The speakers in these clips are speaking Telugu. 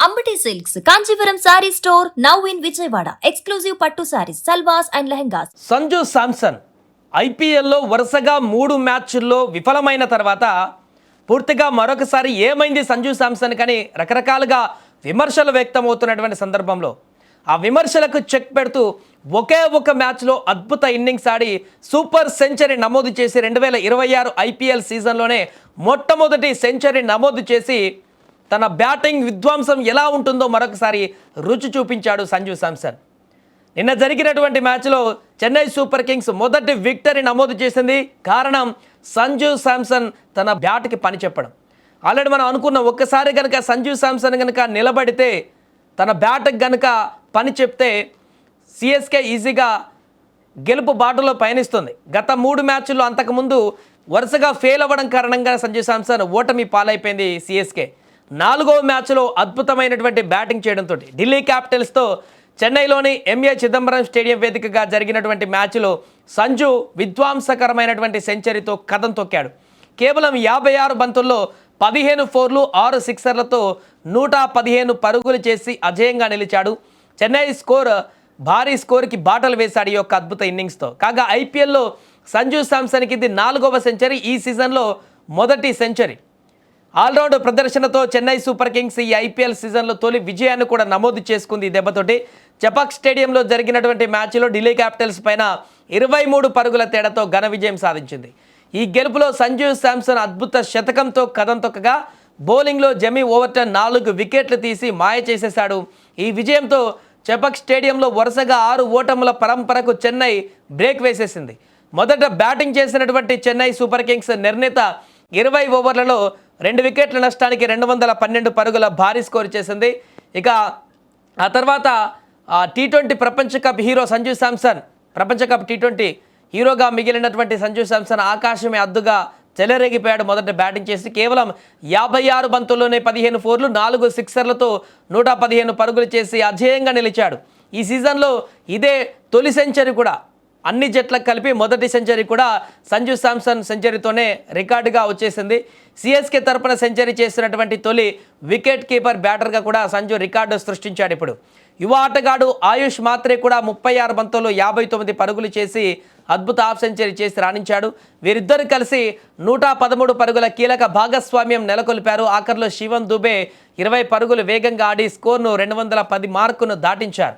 Ambati Silks, Kanchipuram Saree Store, now in Vijayawada. Exclusive Pattu Sarees, Salwas and Lehengas. Sanju Samson ఐపీఎల్లో వరుసగా 3 మ్యాచ్ల్లో విఫలమైన తర్వాత పూర్తిగా మరొకసారి ఏమైంది సంజు శాంసన్ కని రకరకాలుగా విమర్శలు వ్యక్తమవుతున్నటువంటి సందర్భంలో ఆ విమర్శలకు చెక్ పెడుతూ ఒకే ఒక మ్యాచ్లో అద్భుత ఇన్నింగ్స్ ఆడి సూపర్ సెంచరీ నమోదు చేసి 2026 ఐపీఎల్ సీజన్లోనే మొట్టమొదటి సెంచరీ నమోదు చేసి తన బ్యాటింగ్ విధ్వంసం ఎలా ఉంటుందో మరొకసారి రుచి చూపించాడు సంజు శాంసన్. నిన్న జరిగినటువంటి మ్యాచ్లో చెన్నై సూపర్ కింగ్స్ మొదటి విక్టరీ నమోదు చేసింది. కారణం సంజు శాంసన్ తన బ్యాట్కి పని చెప్పడం. ఆల్రెడీ మనం అనుకున్న ఒక్కసారి కనుక సంజు శాంసన్ కనుక నిలబడితే తన బ్యాట్కి కనుక పని చెప్తే సిఎస్కే ఈజీగా గెలుపు బాటలో పయనిస్తుంది. గత 3 మ్యాచ్ల్లో అంతకుముందు వరుసగా ఫెయిల్ అవ్వడం కారణంగా సంజు శాంసన్ ఓటమి పాలైపోయింది. సిఎస్కే 4వ మ్యాచ్లో అద్భుతమైనటువంటి బ్యాటింగ్ చేయడంతో ఢిల్లీ క్యాపిటల్స్తో చెన్నైలోని ఎంఏ చిదంబరం స్టేడియం వేదికగా జరిగినటువంటి మ్యాచ్లో సంజు విధ్వంసకరమైనటువంటి సెంచరీతో కథం తొక్కాడు. కేవలం 56 బంతుల్లో 15 ఫోర్లు 6 సిక్సర్లతో 115 పరుగులు చేసి అజేయంగా నిలిచాడు. చెన్నై భారీ స్కోర్కి బాటలు వేశాడు ఈ యొక్క అద్భుత ఇన్నింగ్స్తో. కాగా ఐపీఎల్లో సంజు శాంసన్కి ఇది 4వ సెంచరీ, ఈ సీజన్లో మొదటి సెంచరీ. ఆల్రౌండ్ ప్రదర్శనతో చెన్నై సూపర్ కింగ్స్ ఈ ఐపీఎల్ సీజన్లో తొలి విజయాన్ని కూడా నమోదు చేసుకుంది. ఈ దెబ్బతోటి చపాక్ స్టేడియంలో జరిగినటువంటి మ్యాచ్లో ఢిల్లీ క్యాపిటల్స్ పైన 23 పరుగుల తేడాతో ఘన విజయం సాధించింది. ఈ గెలుపులో సంజు శాంసన్ అద్భుత శతకంతో కథం తొక్కగా బౌలింగ్లో జెమీ ఓవర్టన్ 4 వికెట్లు తీసి మాయ చేసేశాడు. ఈ విజయంతో చపాక్ స్టేడియంలో వరుసగా 6 ఓటముల పరంపరకు చెన్నై బ్రేక్ వేసేసింది. మొదట బ్యాటింగ్ చేసినటువంటి చెన్నై సూపర్ కింగ్స్ నిర్ణీత 20 ఓవర్లలో 2 వికెట్ల నష్టానికి 212 పరుగుల భారీ స్కోర్ చేసింది. ఇక ఆ తర్వాత టీ20 ప్రపంచ కప్ హీరో సంజు శాంసన్, ప్రపంచ కప్ టీ20 హీరోగా మిగిలినటువంటి సంజు శాంసన్ ఆకాశమే అద్దుగా చెలరేగిపోయాడు. మొదట బ్యాటింగ్ చేసి కేవలం 56 బంతుల్లోనే 15 ఫోర్లు 4 సిక్సర్లతో 115 పరుగులు చేసి అజేయంగా నిలిచాడు. ఈ సీజన్లో ఇదే తొలి సెంచరీ కూడా, అన్ని జట్లకు కలిపి మొదటి సెంచరీ కూడా సంజు శాంసన్ సెంచరీతోనే రికార్డుగా వచ్చేసింది. సిఎస్కే తరపున సెంచరీ చేసినటువంటి తొలి వికెట్ కీపర్ బ్యాటర్గా కూడా సంజు రికార్డు సృష్టించాడు. ఇప్పుడు యువ ఆటగాడు ఆయుష్ మాత్రే కూడా 36 బంతుల్లో 59 పరుగులు చేసి అద్భుత హాఫ్ సెంచరీ చేసి రాణించాడు. వీరిద్దరు కలిసి 113 పరుగుల కీలక భాగస్వామ్యం నెలకొల్పారు. ఆఖరిలో శివన్ దుబే 20 పరుగులు వేగంగా ఆడి స్కోర్ను 210 మార్కును దాటించారు.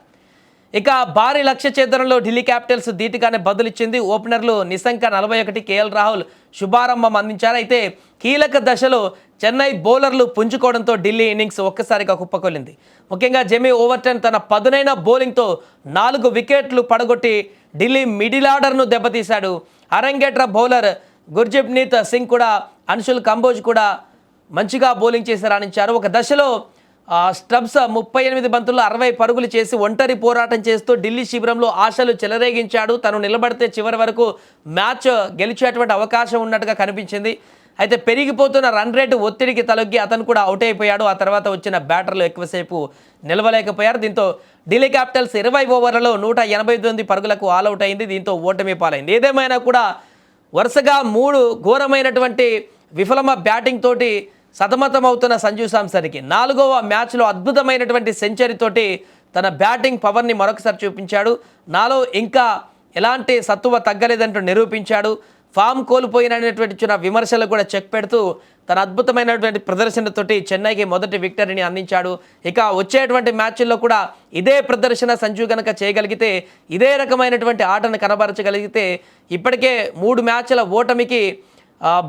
ఇక భారీ లక్ష్య ఛేదనలో ఢిల్లీ క్యాపిటల్స్ ధీటుగానే బదులిచ్చింది. ఓపెనర్లు నిశంక 41, కేఎల్ రాహుల్ శుభారంభం అందించారు. అయితే కీలక దశలో చెన్నై బౌలర్లు పుంజుకోవడంతో ఢిల్లీ ఇన్నింగ్స్ ఒక్కసారిగా కుప్పకొల్లింది. ముఖ్యంగా జెమీ ఓవర్టన్ తన పదునైన బౌలింగ్తో 4 వికెట్లు పడగొట్టి ఢిల్లీ మిడిల్ ఆర్డర్ను దెబ్బతీశాడు. అరంగేట్ర బౌలర్ గుర్జీప్నీత్ సింగ్ కూడా, అన్షుల్ కంబోజ్ కూడా మంచిగా బౌలింగ్ చేసి రాణించారు. ఒక దశలో స్టబ్స్ 38 బంతుల్లో 60 పరుగులు చేసి ఒంటరి పోరాటం చేస్తూ ఢిల్లీ శిబిరంలో ఆశలు చెలరేగించాడు. తను నిలబడితే చివరి వరకు మ్యాచ్ గెలిచేటువంటి అవకాశం ఉన్నట్టుగా కనిపించింది. అయితే పెరిగిపోతున్న రన్ రేటు ఒత్తిడికి తలొగ్గి అతను కూడా అవుట్ అయిపోయాడు. ఆ తర్వాత వచ్చిన బ్యాటర్లు ఎక్కువసేపు నిలవలేకపోయారు. దీంతో ఢిల్లీ క్యాపిటల్స్ 20 ఓవర్లలో 189 పరుగులకు ఆల్అవుట్ అయింది. దీంతో ఓటమి పాలైంది. ఏదేమైనా కూడా వరుసగా 3 ఘోరమైనటువంటి విఫలమ బ్యాటింగ్ తోటి సతమతమవుతున్న సంజు శాంసన్కి 4వ మ్యాచ్లో అద్భుతమైనటువంటి సెంచరీతోటి తన బ్యాటింగ్ పవర్ని మరొకసారి చూపించాడు. నాలో ఇంకా ఎలాంటి సత్తువ తగ్గలేదంటూ నిరూపించాడు. ఫామ్ కోల్పోయినటువంటి చిన్న విమర్శలు కూడా చెక్ పెడుతూ తన అద్భుతమైనటువంటి ప్రదర్శనతోటి చెన్నైకి మొదటి విక్టరీని అందించాడు. ఇక వచ్చేటువంటి మ్యాచ్ల్లో కూడా ఇదే ప్రదర్శన సంజు గనక చేయగలిగితే, ఇదే రకమైనటువంటి ఆటను కనబరచగలిగితే ఇప్పటికే 3 మ్యాచ్ల ఓటమికి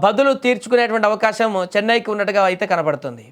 బదులు తీర్చుకునేటువంటి అవకాశం చెన్నైకి ఉన్నట్టుగా అయితే కనబడుతుంది.